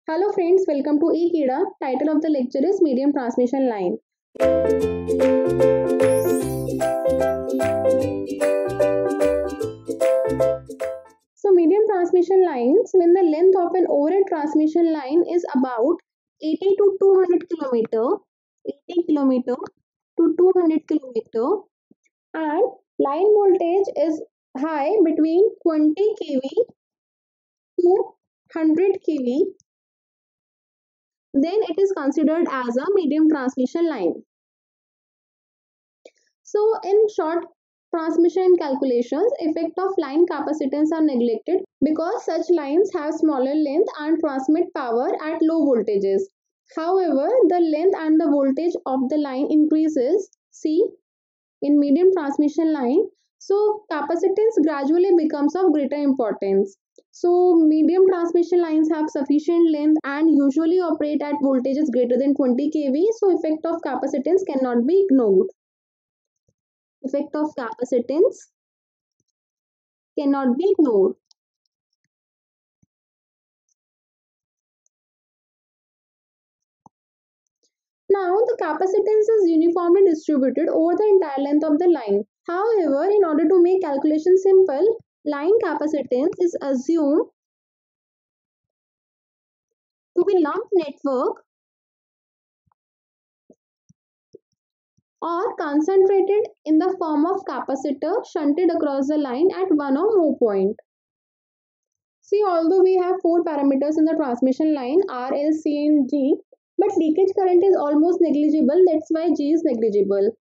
Hello friends, welcome to eKida. Title of the lecture is Medium Transmission Line. So medium transmission lines, when the length of an overhead transmission line is about 80 to 200 kilometer, 80 kilometer to 200 kilometer, and line voltage is high between 20 kV to 100 kV, then it is considered as a medium transmission line. So, in short, transmission calculations, effect of line capacitance are neglected because such lines have smaller length and transmit power at low voltages. However, the length and the voltage of the line increases. See, in medium transmission line, so capacitance gradually becomes of greater importance. So, medium transmission lines have sufficient length and usually operate at voltages greater than 20 kV. So, effect of capacitance cannot be ignored. Effect of capacitance cannot be ignored. Now, the capacitance is uniformly distributed over the entire length of the line. However, in order to make calculation simple, line capacitance is assumed to be lumped network or concentrated in the form of capacitor shunted across the line at one or more point. See, although we have four parameters in the transmission line R, L, C and G, but leakage current is almost negligible, that's why G is negligible.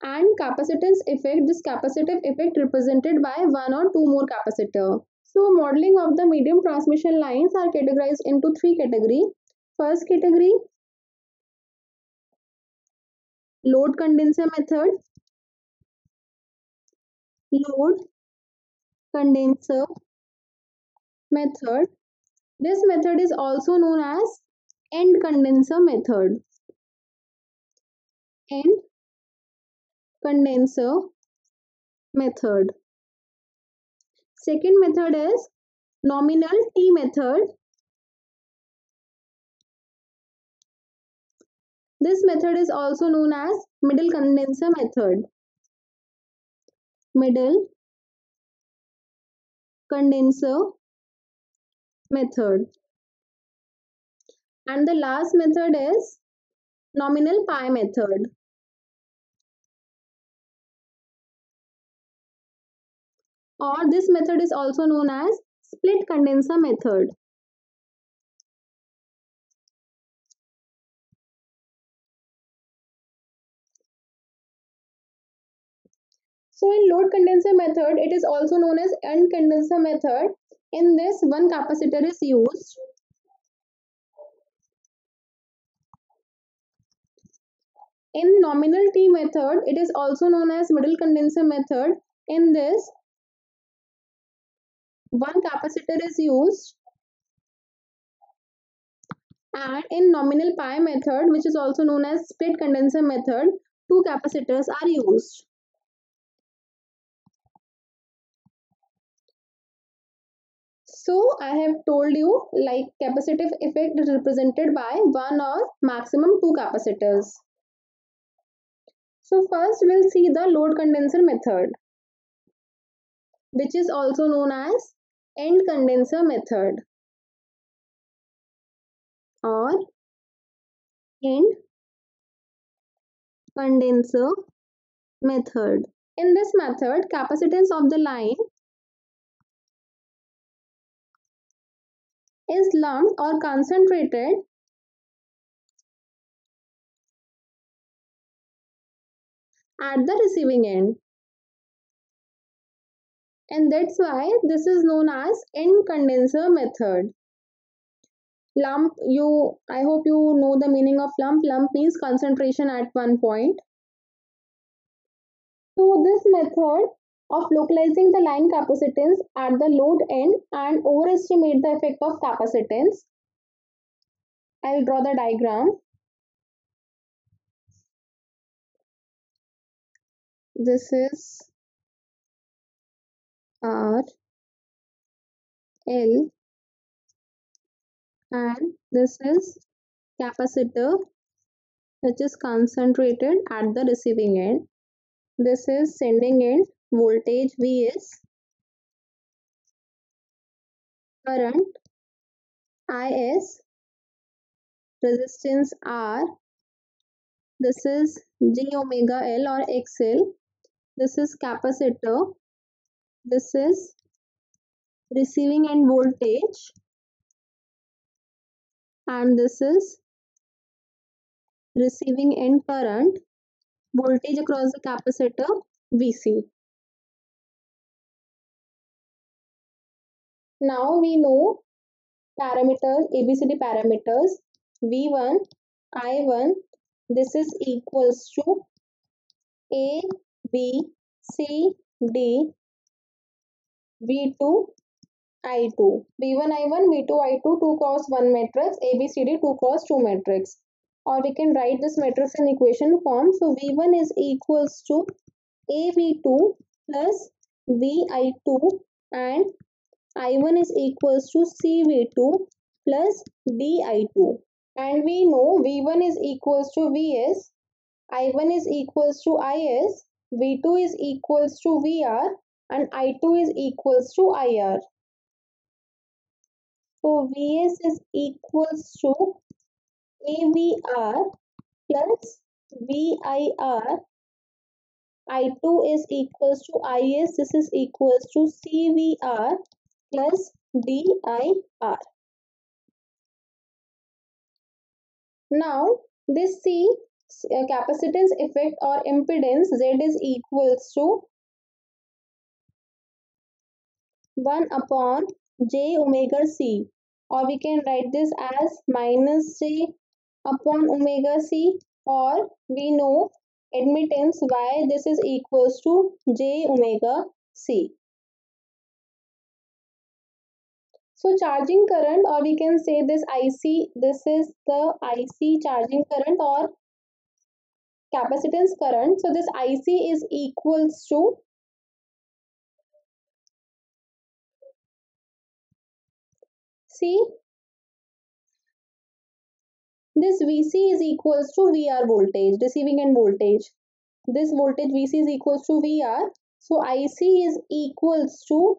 And capacitance effect, this capacitive effect represented by one or two more capacitor. So modeling of the medium transmission lines are categorized into three categories. First category, load condenser method. Load condenser method. This method is also known as end condenser method. End condenser method. Second method is nominal T method. This method is also known as middle condenser method. Middle condenser method. And the last method is nominal pi method. Or this method is also known as split condenser method. So in load condenser method, it is also known as end condenser method. In this, one capacitor is used. In nominal T method, it is also known as middle condenser method. In this, one capacitor is used. And in nominal pi method, which is also known as split condenser method, two capacitors are used. So I have told you like capacitive effect is represented by one or maximum two capacitors. So first we'll see the load condenser method, which is also known as end condenser method or end condenser method. In this method, capacitance of the line is lumped or concentrated at the receiving end. And that's why this is known as end condenser method. Lump, I hope you know the meaning of lump. Lump means concentration at one point. So this method of localizing the line capacitance at the load end and overestimate the effect of capacitance. I will draw the diagram. This is R, L and this is capacitor which is concentrated at the receiving end. This is sending end, voltage Vs, current Is, resistance R. This is J omega L or XL. This is capacitor. This is receiving end voltage, and this is receiving end current, voltage across the capacitor Vc. Now we know parameters, ABCD parameters. V1, I1, this is equals to A, B, C, D, V2, I2. V1, I1, V2, I2, 2 cross 1 matrix, ABCD 2 cross 2 matrix. Or we can write this matrix in equation form. So V1 is equals to AV2 plus VI2 and I1 is equals to CV2 plus DI2. And we know V1 is equals to Vs, I1 is equals to Is, V2 is equals to Vr and I2 is equals to IR. So Vs is equals to AVR plus VIR, I2 is equals to Is, this is equals to CVR plus DIR. Now this C capacitance effect or impedance Z is equals to 1 upon J omega C, or we can write this as minus J upon omega C, or we know admittance why this is equals to J omega C. So charging current, or we can say this IC, this is the IC charging current or capacitance current. So this IC is equals to, see, this VC is equals to VR voltage, receiving end voltage. This voltage VC is equals to VR. So IC is equals to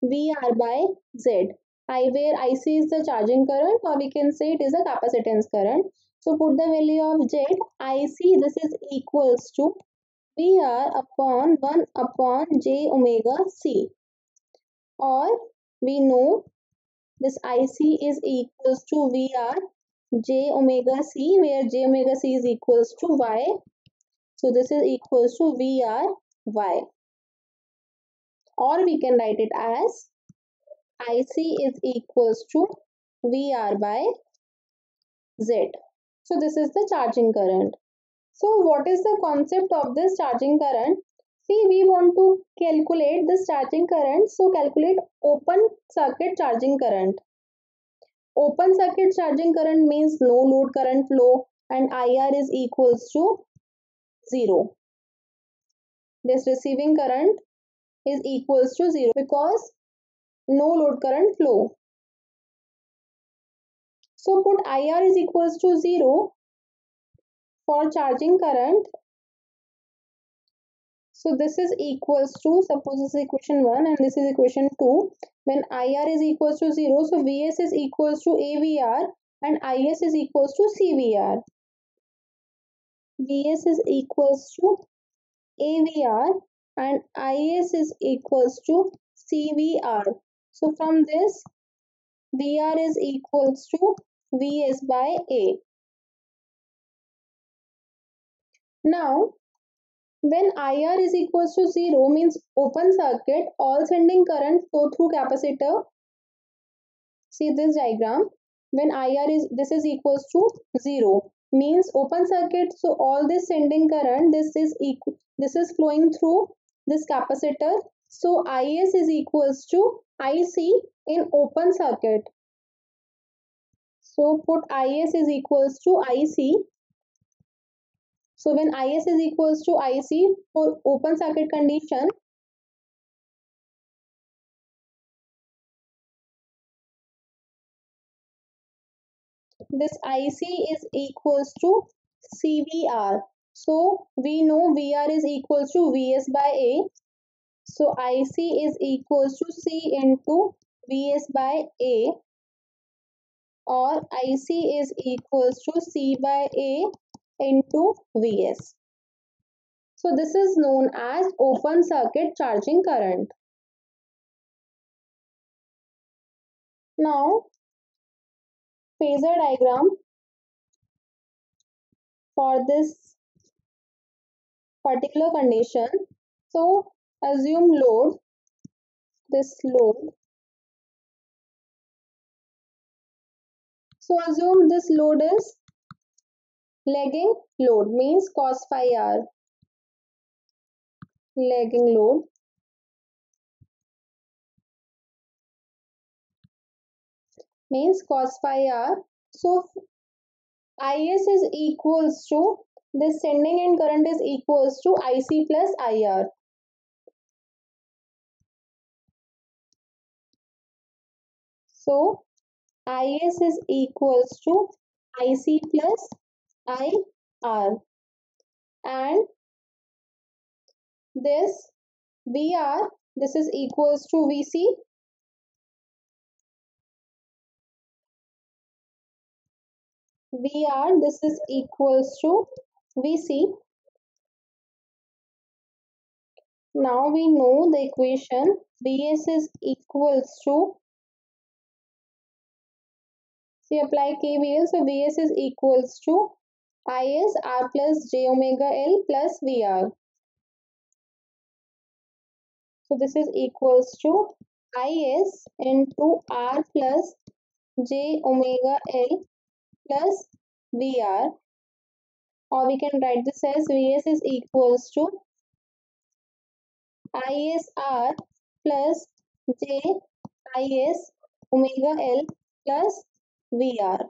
VR by Z. Where IC is the charging current, or we can say it is a capacitance current. So put the value of Z, IC, this is equals to VR upon 1 upon J omega C. Or we know this IC is equals to VR J omega C, where J omega C is equals to Y. So this is equals to VR Y. Or we can write it as IC is equals to VR by Z. So this is the charging current. So what is the concept of this charging current? See, we want to calculate this charging current. So calculate open circuit charging current. Open circuit charging current means no load current flow and IR is equals to 0. This receiving current is equals to 0 because no load current flow. So put IR is equals to 0 for charging current. So this is equals to, suppose this is equation 1 and this is equation 2. When IR is equals to 0, so Vs is equals to AVR and Is is equals to CVR. Vs is equals to AVR and Is is equals to CVR. So from this, VR is equals to Vs by A. Now, when IR is equals to 0 means open circuit, all sending current flow through capacitor. See this diagram. When IR is, this is equals to 0 means open circuit. So all this sending current, this is flowing through this capacitor. So Is is equals to IC in open circuit. So put Is is equals to IC. So when Is is equals to IC for open circuit condition, this IC is equals to CVR. So we know VR is equals to VS by A. So IC is equals to C into VS by A, or IC is equals to C by A into Vs. So this is known as open circuit charging current. Now phasor diagram for this particular condition. So assume load, this load. So assume this load is lagging load, means cos phi r, lagging load. Means cos phi r. So Is is equals to, this sending end current is equals to IC plus IR. So Is is equals to IC plus IR, and this VR, this is equals to VC. VR, this is equals to VC. Now we know the equation Vs is equals to, see apply KVL, so Vs is equals to Is R plus J omega L plus VR. So this is equals to Is into R plus J omega L plus VR, or we can write this as Vs is equals to Is R plus J Is omega L plus VR,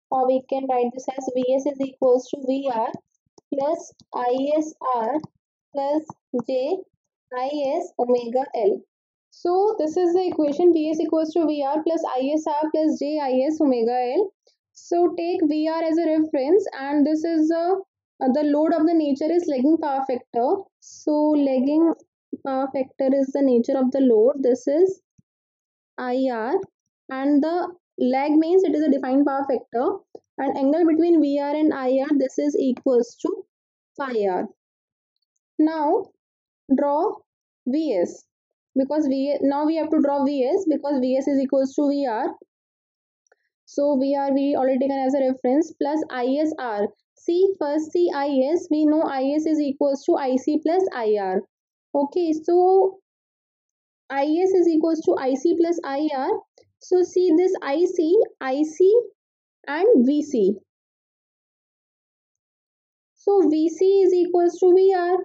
or we can write this as Vs is equals to VR plus ISR plus J Is omega L. So this is the equation Vs equals to VR plus ISR plus J Is omega L. So take VR as a reference, and this is the load of the nature is lagging power factor. So lagging power factor is the nature of the load. This is IR, and the lag means it is a defined power factor, and angle between VR and IR, this is equals to phi r. Now draw Vs, because now we have to draw Vs because Vs is equals to VR. So VR we already taken as a reference, plus ISR. See, first see Is, we know Is is equals to IC plus IR. Okay, so Is is equals to IC plus IR. So see this IC and VC. So VC is equals to VR.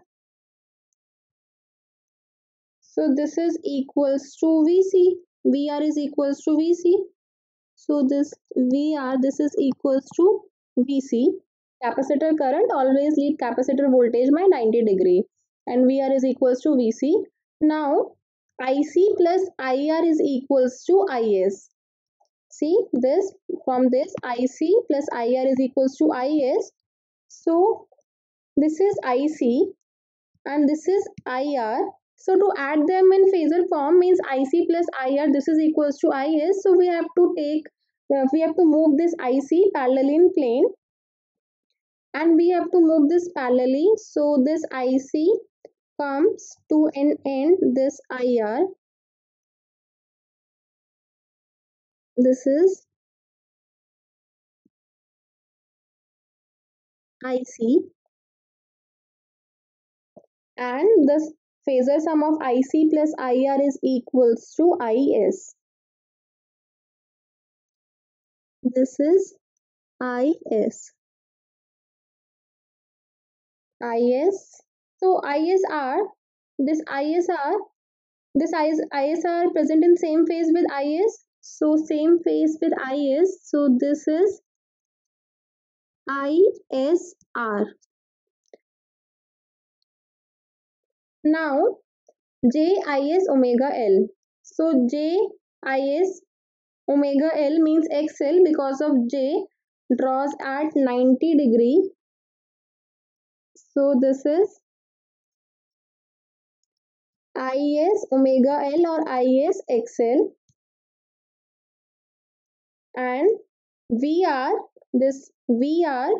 So this is equals to VC. VR is equals to VC. So this VR, this is equals to VC. Capacitor current always lead capacitor voltage by 90 degree, and VR is equals to VC. Now IC plus IR is equals to Is. See this, from this IC plus IR is equals to Is. So this is IC and this is IR. So to add them in phasor form means IC plus IR, this is equals to Is. So we have to move this IC parallel in plane, and we have to move this parallelly. So this IC comes to an end, this IR. This is IC, and the phasor sum of IC plus IR is equals to Is. This is Is. Is. So ISR, this ISR, ISR present in same phase with Is. So same phase with Is. So this is ISR. Now JIS omega L. So JIS Omega L means XL because of J draws at 90 degree. So this is IS omega L or IS XL, and VR, this VR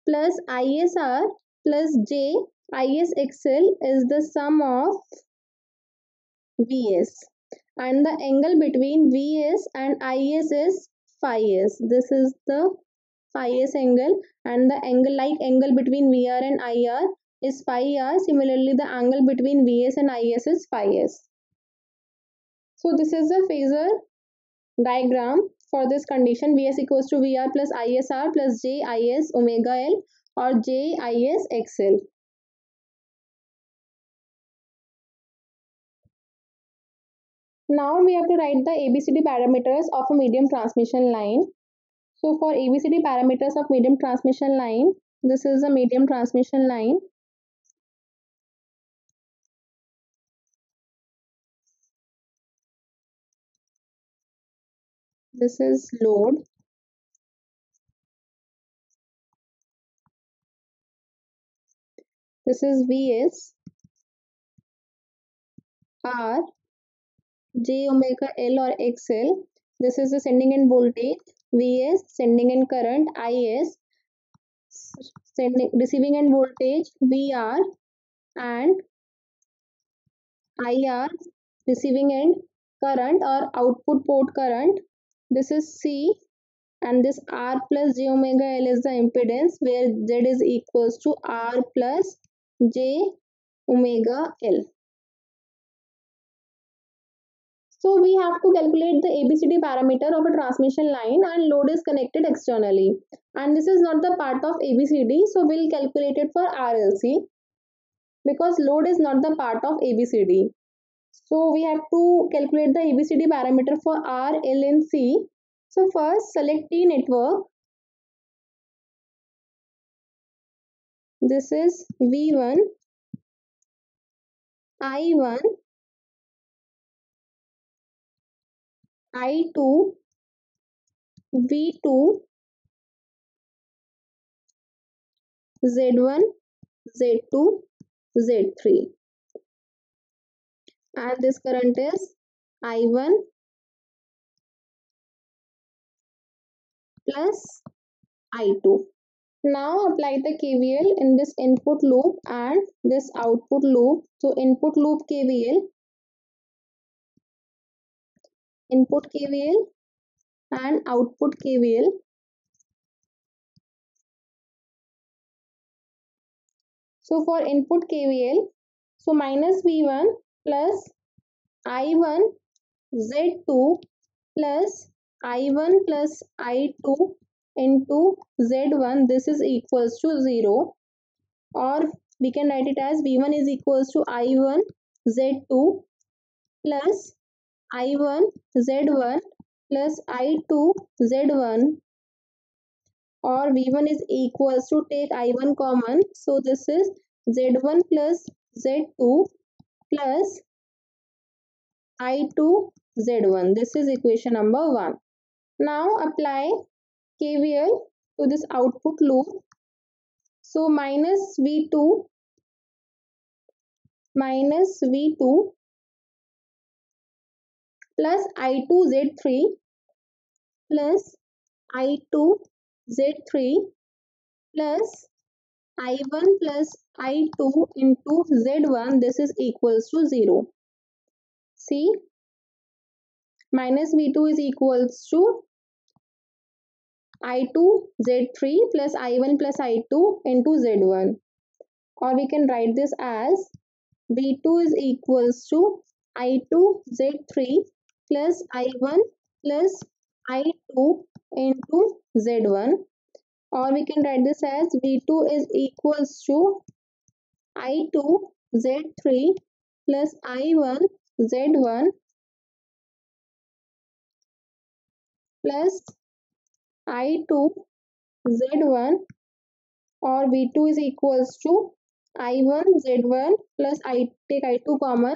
plus ISR plus J ISXL is the sum of Vs, and the angle between Vs and Is is phi s. This is the phi s angle, and the angle between VR and IR is phi r. Similarly, the angle between Vs and Is is phi s. So this is the phasor diagram for this condition. Vs equals to VR plus ISR plus J Is omega L or J Is XL. Now we have to write the ABCD parameters of a medium transmission line. So for ABCD parameters of medium transmission line, this is a medium transmission line. This is load. This is Vs, R, J omega L or XL. This is the sending end voltage, Vs, sending end current, Is, receiving end voltage, VR, and IR, receiving end current or output port current. This is C, and this R plus J omega L is the impedance, where Z is equals to R plus J omega L. So we have to calculate the ABCD parameter of a transmission line, and load is connected externally. And this is not the part of ABCD, so we'll calculate it for RLC because load is not the part of ABCD. So we have to calculate the ABCD parameter for R, L and C. So first select T network. This is V1, I1, I2, V2, Z1, Z2, Z3. And this current is I1 plus I2. Now apply the KVL in this input loop and this output loop. So input loop KVL, input KVL and output KVL. So for input KVL, so minus V1 plus I1 Z2 plus I1 plus I2 into Z1, this is equals to 0, or we can write it as V1 is equals to I1 Z2 plus I1 Z1 plus I2 Z1, or V1 is equals to, take I1 common, so this is Z1 plus Z2 plus I2 Z1. This is equation number 1. Now apply KVL to this output loop. So minus V2 plus I2 Z3 plus I2 Z3 plus I1 plus I2 into Z1, this is equals to 0. See, minus V2 is equals to I2 Z3 plus I1 plus I2 into Z1, or we can write this as V2 is equals to I2 Z3 plus I1 plus I2 into Z1, or we can write this as V2 is equals to I2 Z3 plus I1 Z1 plus I2 Z1, or V2 is equals to I1 Z1 plus I take I2 common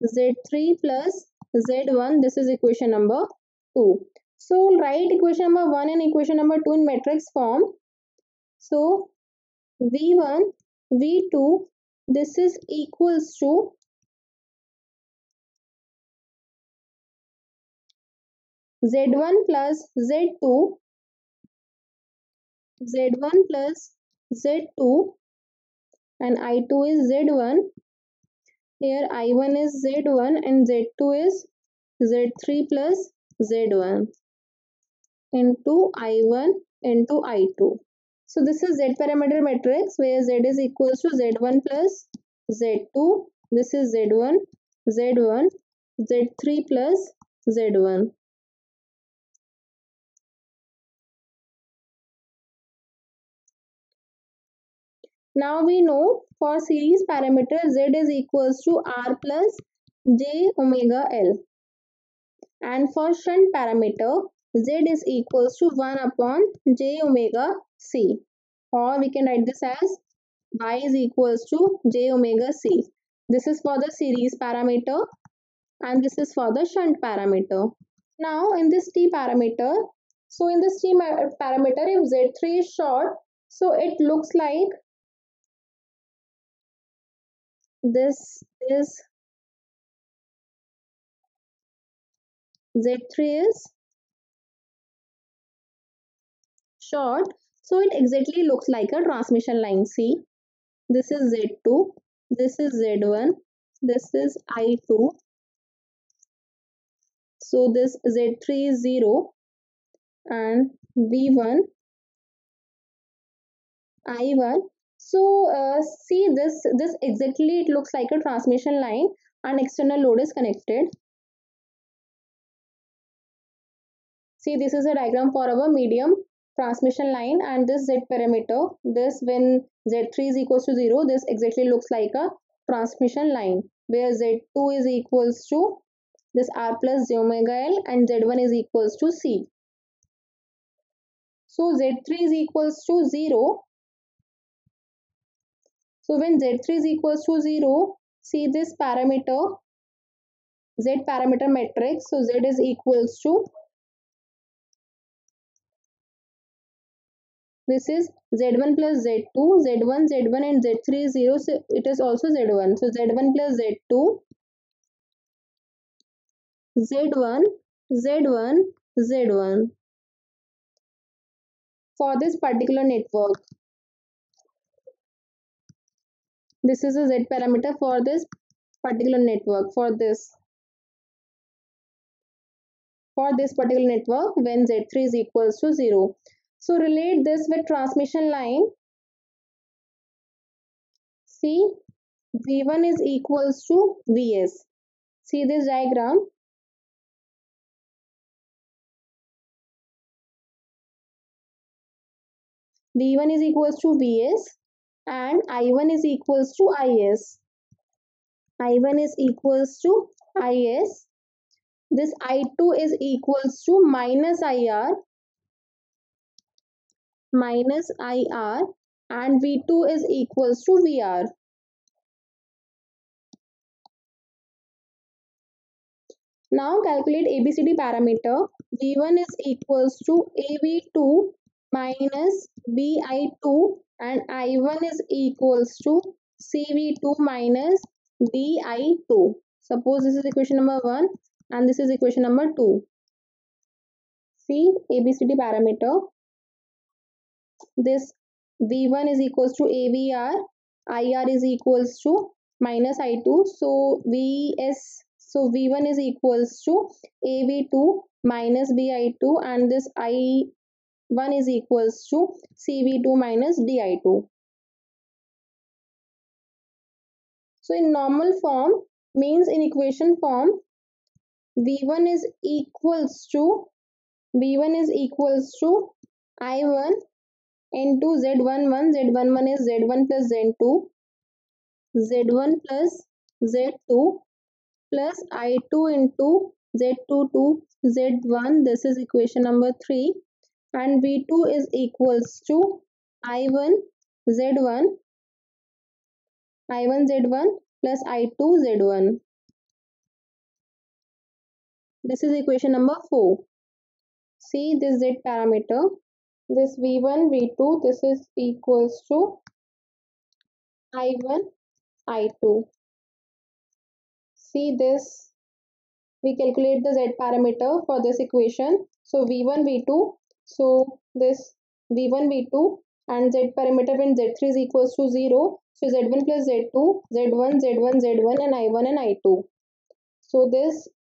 Z3 plus Z1. This is equation number 2. So write equation number 1 and equation number 2 in matrix form. So V1, V2, this is equals to Z1 plus Z2, Z1 plus Z2, and I2 is Z1. Here I1 is Z1 and Z2 is Z3 plus Z1 into I1 into I2. So this is Z parameter matrix where Z is equals to Z1 plus Z2. This is Z1, Z1, Z3 plus Z1. Now we know for series parameter Z is equals to R plus J omega L. And for shunt parameter Z is equals to 1 upon J omega C. Or we can write this as Y is equals to J omega C. This is for the series parameter and this is for the shunt parameter. Now in this T parameter, so in this T parameter if Z3 is short, so it looks like this is Z3 is short, so it exactly looks like a transmission line. See, this is Z2, this is Z1, this is I2. So this Z3 is 0 and V1, I1. So see this exactly it looks like a transmission line and external load is connected. See, this is a diagram for our medium transmission line and this Z parameter, this when Z3 is equals to 0, this exactly looks like a transmission line where Z2 is equals to this R plus J omega L and Z1 is equals to C. So Z3 is equals to 0. So when Z3 is equals to 0, see this parameter, Z parameter matrix. So Z is equals to, this is Z1 plus Z2, Z1, Z1 and Z3 is 0. So it is also Z1. So Z1 plus Z2, Z1, Z1, Z1 for this particular network. This is a Z parameter for this particular network, for this particular network when Z3 is equals to 0. So relate this with transmission line. See, V1 is equals to Vs. See this diagram. V1 is equals to Vs and I1 is equals to Is. I1 is equals to Is. This I2 is equals to minus IR and V2 is equals to VR. Now calculate ABCD parameter. V1 is equals to AV2 minus BI2 and I1 is equals to CV2 minus DI2. Suppose this is equation number 1 and this is equation number 2. See ABCD parameter. This V1 is equals to AVR, IR is equals to minus I2. So V1 is equals to AV2 minus BI2 and this I1 is equals to CV2 minus DI2. So in normal form means in equation form V1 is equals to I1 into Z11. Z11 is Z1 plus Z2, Z1 plus Z2 plus I2 into Z22 Z1. This is equation number 3 and V2 is equals to I1 Z1 I1 Z1 plus I2 Z1. This is equation number 4. See this Z parameter. This V1, V2, this is equals to I1, I2. See this, we calculate the Z parameter for this equation. So V1, V2, so this V1, V2 and Z parameter when Z3 is equals to 0. So Z1 plus Z2, Z1, Z1, Z1 and I1 and I2. So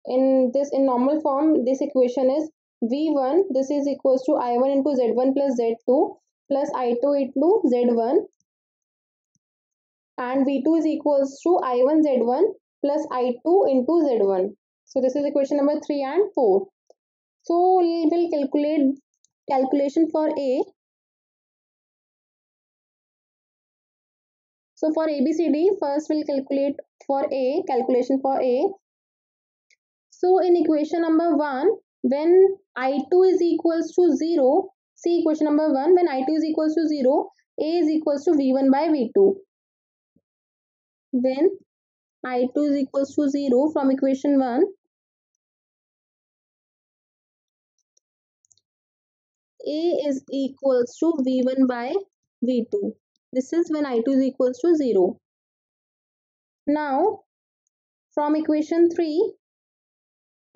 in normal form, this equation is V1, this is equals to I1 into Z1 plus Z2 plus I2 into Z1, and V2 is equals to I1 Z1 plus I2 into Z1. So this is equation number 3 and 4. So we will calculate calculation for A. So for ABCD, first we'll calculate for A, calculation for A. So in equation number 1, when I2 is equals to 0, see equation number 1, when I2 is equals to 0, A is equals to V1 by V2. When I2 is equals to 0, from equation 1, A is equals to V1 by V2. This is when I2 is equals to 0. Now, from equation 3,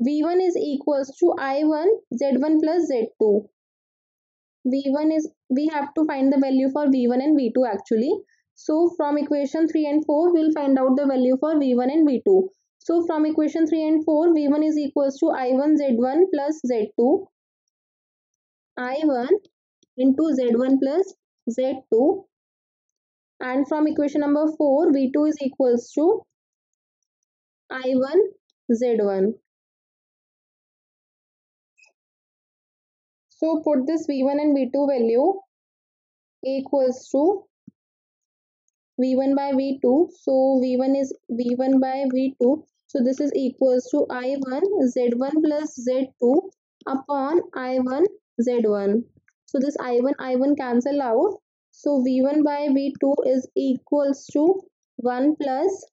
V1 is equals to I1 Z1 plus Z2. V1 is, we have to find the value for V1 and V2 actually. So from equation 3 and 4, we'll find out the value for V1 and V2. So from equation 3 and 4, V1 is equals to I1 Z1 plus Z2. I1 into Z1 plus Z2, and from equation number 4, V2 is equals to I1 Z1. So put this V1 and V2 value equals to V1 by V2. So V1 is V1 by V2. So this is equals to I1 Z1 plus Z2 upon I1 Z1. So this I1 cancel out. So V1 by V2 is equals to 1 plus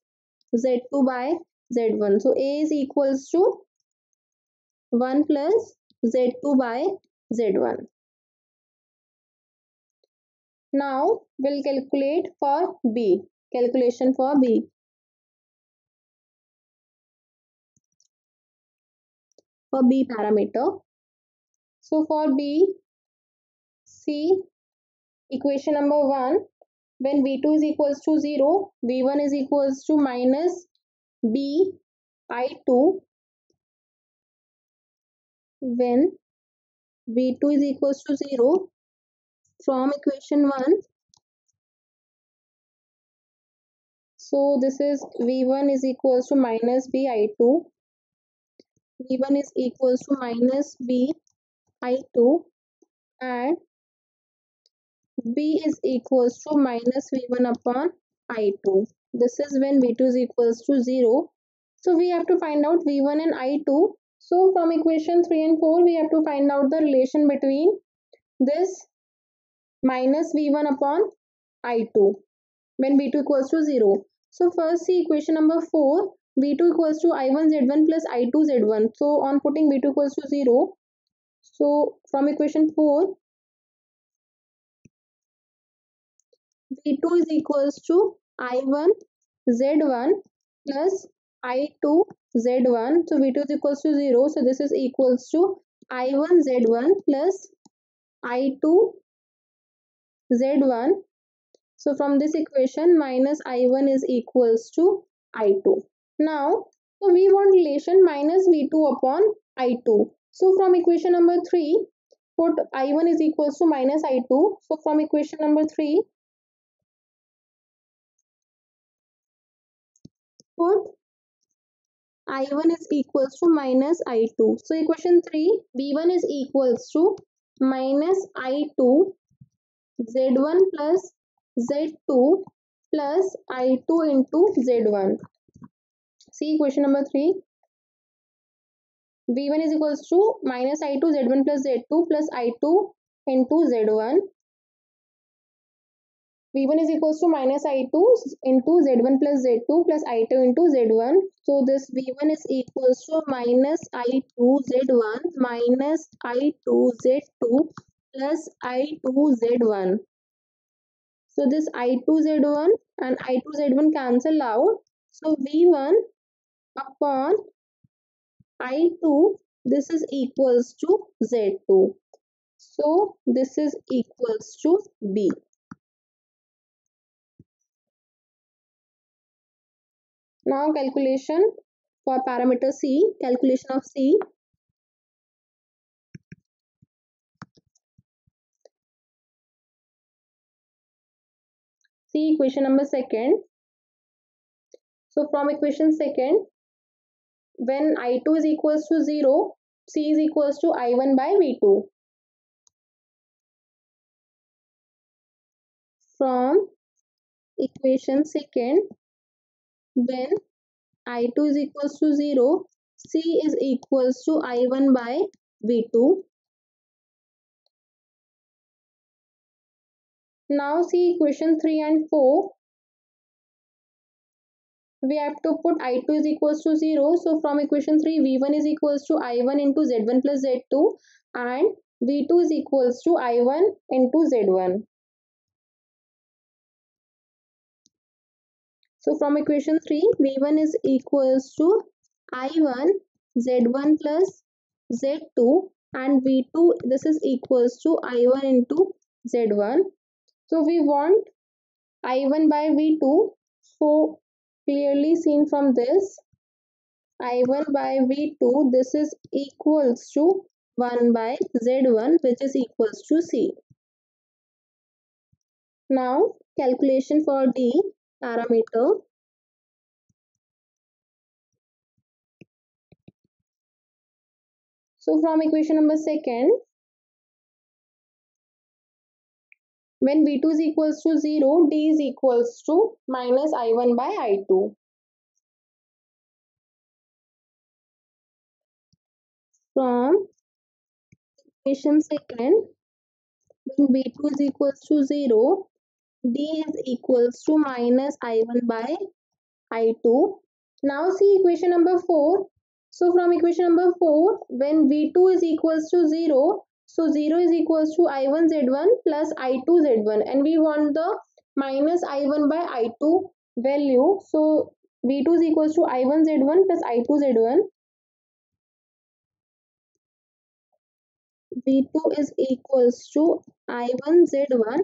Z2 by Z1. So A is equals to 1 plus Z2 by Z1. Now we'll calculate for B. Calculation for B. For B parameter. So for B, see equation number 1. When V2 is equals to 0, V1 is equals to minus B I2. When V2 is equals to 0, from equation 1, so this is V1 is equals to minus B I2. V1 is equals to minus B I2 and B is equals to minus V1 upon I2. This is when V2 is equals to 0. So we have to find out V1 and I2. So from equation 3 and 4, we have to find out the relation between this minus V1 upon I2 when V2 equals to 0. So first see equation number 4, V2 equals to I1 Z1 plus I2 Z1. So on putting V2 equals to 0, so from equation 4, V2 is equals to I1 Z1 plus I2 Z1. So V2 is equals to 0. So this is equals to I1 Z1 plus I2 Z1. So from this equation, minus I1 is equals to I2. Now, so we want relation minus V2 upon I2. So from equation number 3, put I1 is equals to minus I2. So from equation number 3, put I1 is equals to minus I2. So equation 3, V1 is equals to minus I2 Z1 plus Z2 plus I2 into Z1. See equation number 3. V1 is equals to minus I2 Z1 plus Z2 plus I2 into Z1. V1 is equals to minus I2 into Z1 plus Z2 plus I2 into Z1. So this V1 is equals to minus I2 Z1 minus I2 Z2 plus I2 Z1. So this I2 Z1 and I2 Z1 cancel out. So V1 upon I2, this is equals to Z2. So this is equals to B. Now calculation for parameter C, calculation of C. See equation number second. So from equation second, when I2 is equals to 0, C is equals to I1 by V2. From equation second, when I2 is equals to 0, C is equals to I1 by V2. Now see equation 3 and 4. We have to put I2 is equals to 0. So from equation 3, V1 is equals to I1 into Z1 plus Z2 and V2 is equals to I1 into Z1. So from equation 3, V1 is equals to I1 Z1 plus Z2 and V2 this is equals to I1 into Z1. So we want I1 by V2. So clearly seen from this, I1 by V2 this is equals to 1 by Z1 which is equals to C. Now calculation for D parameter. So from equation number second, when V2 is equals to 0, D is equals to minus I1 by I2. From equation second, when V2 is equals to 0, D is equals to minus I1 by I2. Now see equation number 4. So from equation number 4, when V2 is equals to 0, so 0 is equals to I1 Z1 plus I2 Z1 and we want the minus I1 by I2 value. So V2 is equals to I1 Z1 plus I2 Z1. V2 is equals to I1 Z1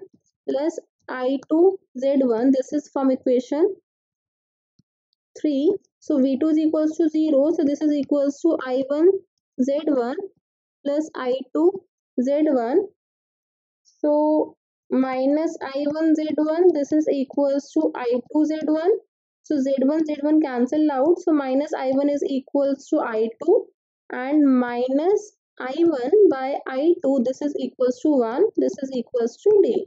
plus I2 Z1. This is from equation 3. So V2 is equals to 0. So this is equals to I1 Z1 plus I2 Z1. So minus I1 Z1. This is equals to I2 Z1. So Z1 Z1 cancel out. So minus I1 is equals to I2 and minus I1 by I2. This is equals to 1. This is equals to D.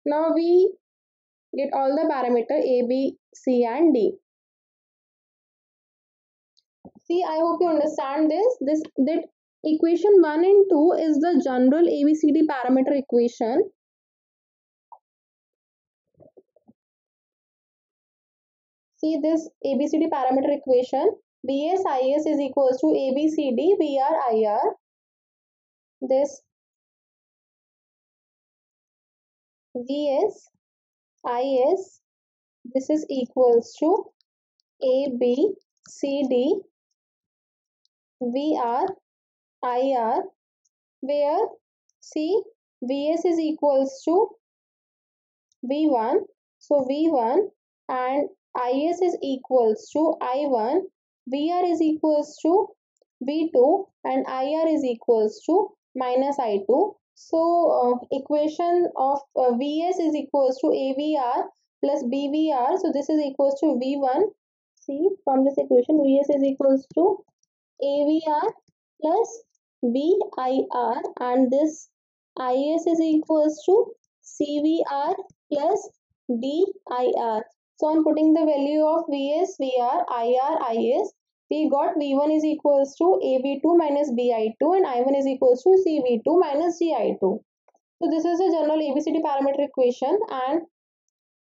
Now we get all the parameter A, B, C and D. See, I hope you understand this. That equation 1 and 2 is the general ABCD parameter equation. See this ABCD parameter equation. VS is equals to ABCD VRIR. This VSIS this is equals to ABCD VRIR, where see VS is equals to V1. So V1 and IS is equals to I1. VR is equals to V2 and IR is equals to minus I2. So equation of VS is equals to AVR plus BVR. So this is equals to V1. See from this equation VS is equals to AVR plus BIR and this IS is equals to CVR plus DIR. So on putting the value of VS, VR, IR, IS, we got V1 is equals to AV2 minus BI2 and I1 is equals to CV2 minus GI2. So this is a general ABCD parameter equation, and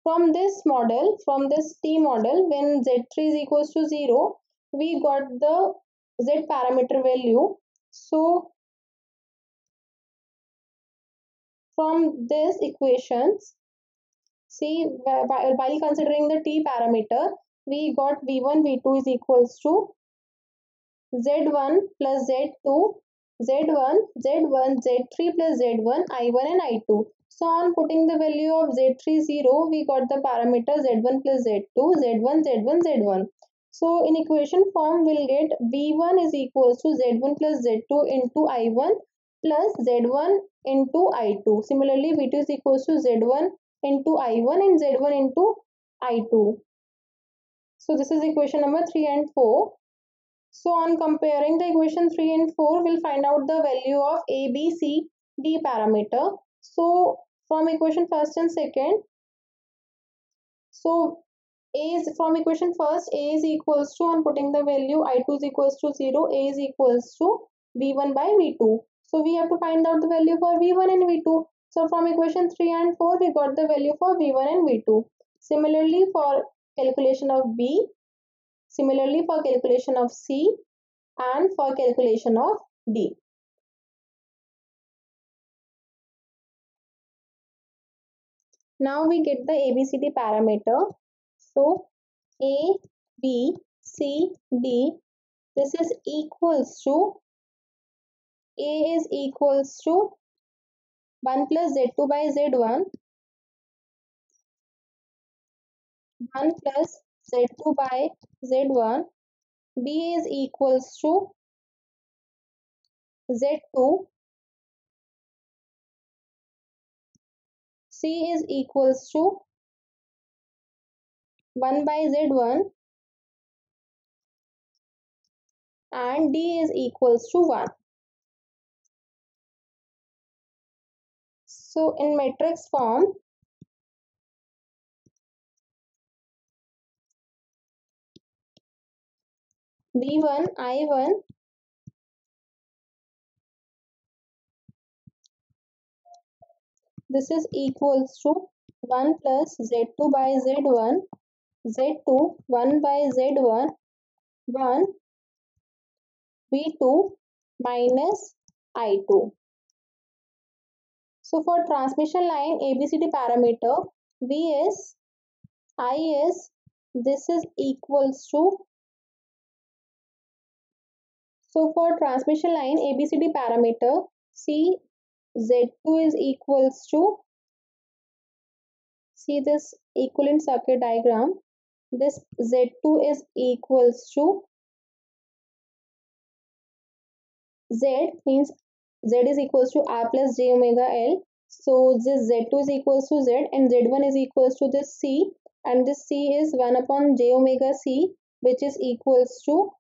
from this model, from this T model, when Z3 is equals to 0, we got the Z parameter value. So from this equations, see, while considering the T parameter, we got V1, V2 is equals to Z1 plus Z2, Z1, Z1, Z3 plus Z1, I1 and I2. So on putting the value of Z3 0, we got the parameter Z1 plus Z2, Z1, Z1, Z1. So in equation form, we'll get V1 is equals to Z1 plus Z2 into I1 plus Z1 into I2. Similarly, V2 is equals to Z1 into I1 and Z1 into I2. So this is equation number 3 and 4. So on comparing the equation 3 and 4, we'll find out the value of A, B, C, D parameter. So from equation first and second, so A is from equation first, A is equals to, on putting the value I2 is equals to 0, A is equals to V1 by V2. So we have to find out the value for V1 and V2. So from equation 3 and 4, we got the value for V1 and V2. Similarly for calculation of B, similarly for calculation of C, and for calculation of D. Now we get the ABCD parameter. So A, B, C, D, this is equals to, A is equals to 1 plus Z2 by Z1, 1 plus Z2 by Z1, B is equals to Z2, C is equals to 1 by Z1, and D is equals to 1. So in matrix form, V1, I1, this is equals to 1 plus Z2 by Z1, Z2, 1 by Z1, 1, V2 minus I2. So for transmission line ABCD parameter, Vs, Is, this is equals to, so for transmission line ABCD parameter, C, Z2 is equals to, see this equivalent circuit diagram, this Z2 is equals to, Z means Z is equals to R plus J omega L. So this Z2 is equals to Z and Z1 is equals to this C, and this C is 1 upon J omega C, which is equals to,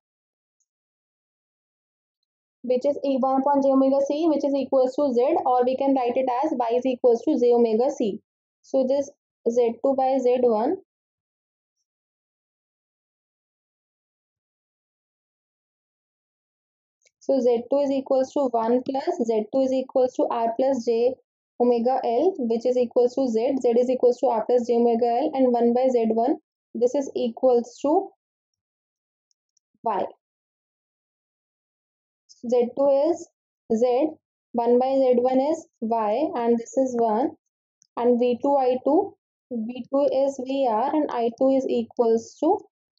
which is 1 upon J omega C, which is equals to Z, or we can write it as Y is equals to J omega C. So this Z2 by Z1, so Z2 is equals to 1 plus Z2 is equals to R plus J omega L, which is equals to Z. Z is equals to R plus J omega L, and 1 by Z1. This is equals to Y. Z2 is Z, 1 by Z1 is Y, and this is 1. And V2, I2, V2 is VR, and I2 is equals to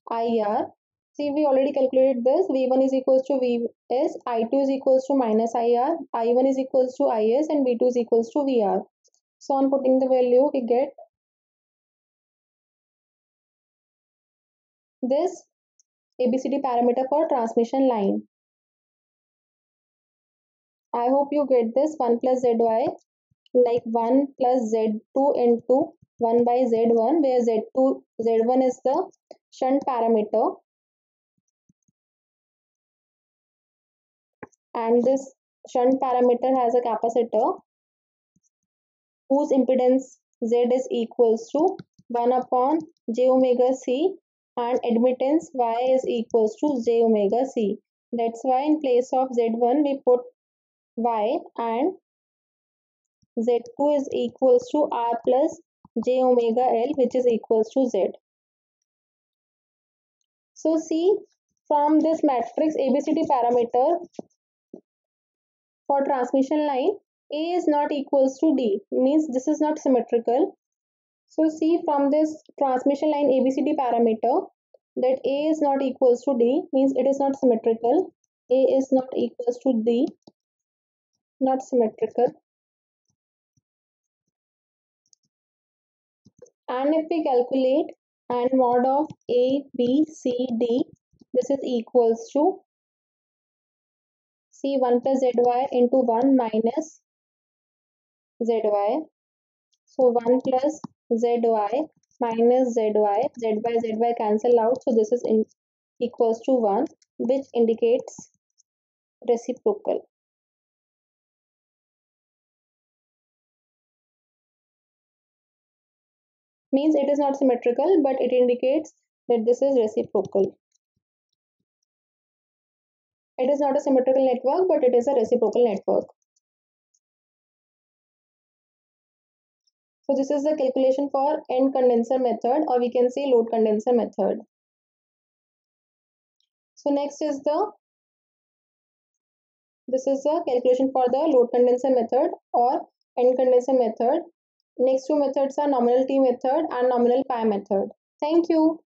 IR. See, we already calculated this. V1 is equals to Vs, I2 is equals to minus IR, I1 is equals to Is, and V2 is equals to VR. So on putting the value, we get this ABCD parameter for transmission line. I hope you get this 1 plus Zy, like 1 plus Z2 into 1 by Z1, where Z1 is the shunt parameter, and this shunt parameter has a capacitor whose impedance Z is equals to 1 upon J omega C, and admittance Y is equals to J omega C. That's why in place of Z1 we put Y, and Z2 is equals to R plus J omega L, which is equals to Z. So see, from this matrix ABCD parameter for transmission line, A is not equals to D, means this is not symmetrical. So see, from this transmission line ABCD parameter, that A is not equals to D, means it is not symmetrical. A is not equals to D, not symmetrical. And if we calculate and mod of A, B, C, D, this is equals to C1 plus ZY into 1 minus ZY. So 1 plus ZY minus ZY, Z by ZY cancel out. So this is equals to 1, which indicates reciprocal. Means it is not symmetrical, but it indicates that this is reciprocal. It is not a symmetrical network, but it is a reciprocal network. So this is the calculation for end condenser method, or we can say load condenser method. So next is this is the calculation for the load condenser method or end condenser method. Next two methods are nominal T method and nominal pi method. Thank you.